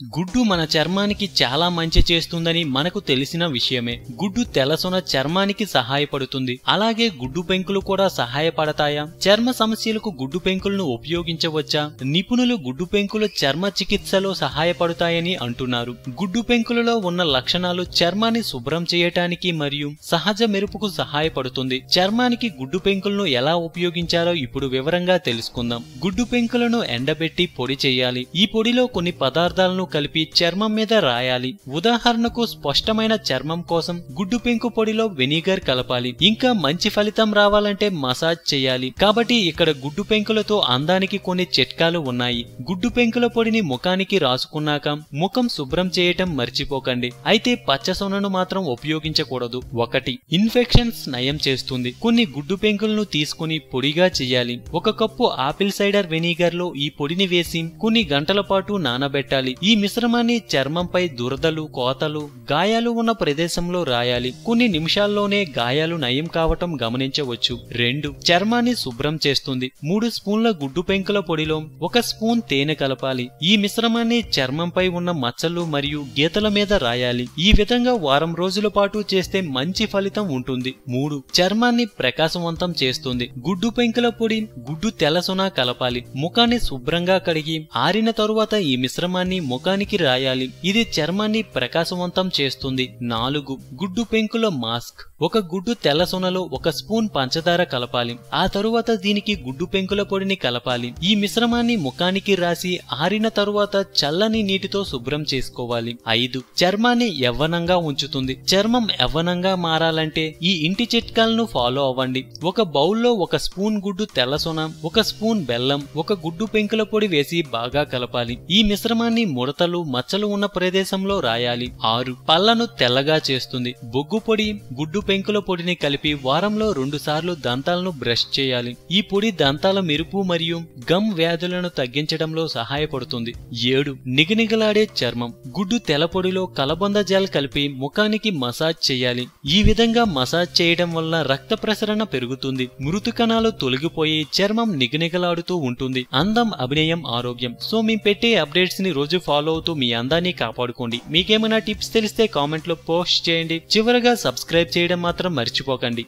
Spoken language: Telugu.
గుడ్డు మన చర్మానికి చాలా మంచి చేస్తుందని మనకు తెలిసిన విషయమే. గుడ్డు తెల్లసొన చర్మానికి సహాయపడుతుంది. అలాగే గుడ్డు పెంకులు కూడా సహాయపడతాయా? చర్మ సమస్యలకు గుడ్డు పెంకులను ఉపయోగించవచ్చా? నిపుణులు గుడ్డు పెంకులు చర్మ చికిత్సలో సహాయపడతాయని అంటున్నారు. గుడ్డు పెంకులలో ఉన్న లక్షణాలు చర్మాన్ని శుభ్రం చేయటానికి మరియు సహజ మెరుపుకు సహాయపడుతుంది. చర్మానికి గుడ్డు పెంకులను ఎలా ఉపయోగించాలో ఇప్పుడు వివరంగా తెలుసుకుందాం. గుడ్డు పెంకులను ఎండబెట్టి పొడి చేయాలి. ఈ పొడిలో కొన్ని పదార్థాలను కలిపి చర్మం మీద రాయాలి. ఉదాహరణకు స్పష్టమైన చర్మం కోసం గుడ్డు పెంకు పొడిలో వెనిగర్ కలపాలి. ఇంకా మంచి ఫలితం రావాలంటే మసాజ్ చేయాలి. కాబట్టి ఇక్కడ గుడ్డు పెంకులతో అందానికి కొన్ని చిట్కాలు ఉన్నాయి. గుడ్డు పెంకుల పొడిని ముఖానికి రాసుకున్నాక ముఖం శుభ్రం చేయటం మర్చిపోకండి. అయితే పచ్చసొనను మాత్రం ఉపయోగించకూడదు. 1. ఇన్ఫెక్షన్స్ నయం చేస్తుంది. కొన్ని గుడ్డు పెంకులను తీసుకుని పొడిగా చేయాలి. 1 కప్పు ఆపిల్ సైడర్ వెనిగర్ లో ఈ పొడిని వేసి కొన్ని గంటల పాటు నానబెట్టాలి. ఈ మిశ్రమాన్ని చర్మంపై దురదలు, కోతలు, గాయాలు ఉన్న ప్రదేశంలో రాయాలి. కొన్ని నిమిషాల్లోనే గాయాలు నయం కావటం గమనించవచ్చు. 2. చర్మాన్ని శుభ్రం చేస్తుంది. 3 స్పూన్ల గుడ్డు పెంకుల పొడిలో 1 స్పూన్ తేనె కలపాలి. ఈ మిశ్రమాన్ని చర్మంపై ఉన్న మచ్చలు మరియు గీతల మీద రాయాలి. ఈ విధంగా వారం రోజుల పాటు చేస్తే మంచి ఫలితం ఉంటుంది. 3. చర్మాన్ని ప్రకాశవంతం చేస్తుంది. గుడ్డు పెంకుల పొడి, గుడ్డు తెల్లసొన కలపాలి. ముఖాన్ని శుభ్రంగా కడిగి ఆరిన తరువాత ఈ మిశ్రమాన్ని ముఖానికి రాయాలి. ఇది చర్మాన్ని ప్రకాశవంతం చేస్తుంది. 4. గుడ్డు పెంకుల మాస్క్. 1 గుడ్డు తెల్లసొనలో 1 స్పూన్ పంచదార కలపాలి. ఆ తరువాత దీనికి గుడ్డు పెంకుల పొడిని కలపాలి. ఈ మిశ్రమాన్ని ముఖానికి రాసి ఆరిన తరువాత చల్లని నీటితో శుభ్రం చేసుకోవాలి. 5. చర్మాన్ని యవ్వనంగా ఉంచుతుంది. చర్మం యవ్వనంగా మారాలంటే ఈ ఇంటి చిట్కాలను ఫాలో అవ్వండి. 1 బౌల్లో 1 స్పూన్ గుడ్డు తెల్లసొన, 1 స్పూన్ బెల్లం, 1 గుడ్డు పెంకుల పొడి వేసి బాగా కలపాలి. ఈ మిశ్రమాన్ని ముడతలు, మచ్చలు ఉన్న ప్రదేశంలో రాయాలి. 6. పళ్లను తెల్లగా చేస్తుంది. బొగ్గు పొడి, గుడ్డు పెంకుల పొడిని కలిపి వారంలో 2 సార్లు దంతాలను బ్రష్ చేయాలి. ఈ పొడి దంతాల మెరుపు మరియు గమ్ వ్యాధులను తగ్గించడంలో సహాయపడుతుంది. 7. నిగనిగలాడే చర్మం. గుడ్డు తెల్ల పొడిలో కలబంద జెల్ కలిపి ముఖానికి మసాజ్ చేయాలి. ఈ విధంగా మసాజ్ చేయడం వల్ల రక్త ప్రసరణ పెరుగుతుంది. మృతు కణాలు తొలగిపోయి చర్మం నిగనిగలాడుతూ ఉంటుంది. అందం, అభినయం, ఆరోగ్యం. సో మేము పెట్టే అప్డేట్స్ ని రోజు ఫాలో అవుతూ మీ అందాన్ని కాపాడుకోండి. మీకేమైనా టిప్స్ తెలిస్తే కామెంట్ లో పోస్ట్ చేయండి. చివరగా సబ్స్క్రైబ్ చేయడం మాత్రం మర్చిపోకండి.